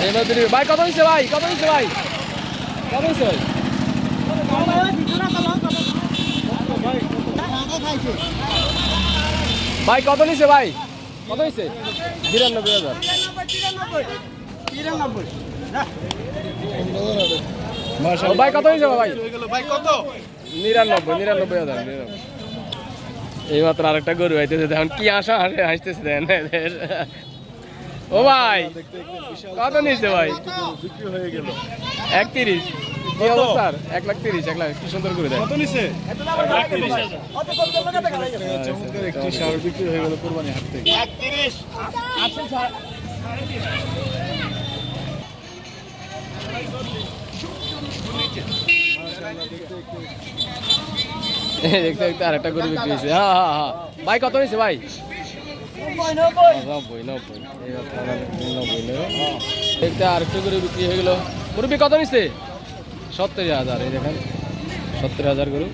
এবার দিবি ভাই, কত হইছে ভাই, কত হইছে ভাই, কত হইছে ভাই, কত নিছে ভাই, কত হইছে? 92,000। ভাই কত হয়েছে ভাই? 99,000। এই মাত্র আরেকটা গরু আইতেছে, দেখুন কি আশা হাসতেছে দেখেন। ও ভাই কত নিচ্ছে ভাই? 1,30,000। কি অবস্থা? 1,30,000, 1,00,000। কি সুন্দর করে দেয়। একটি ষাঁড় বিক্রি হয়ে গেল কোরবানি হাট থেকে। দেখতে দেখতে আরেকটা গরু বিক্রি হয়েছে। হ্যাঁ হ্যাঁ হ্যাঁ ভাই, কত হয়েছে ভাই? 90। দেখতে আরেকটা গরু বিক্রি হয়ে গেল। মুরব্বী কত নিচ্ছে? 70,000। এই দেখেন 70,000 গরু।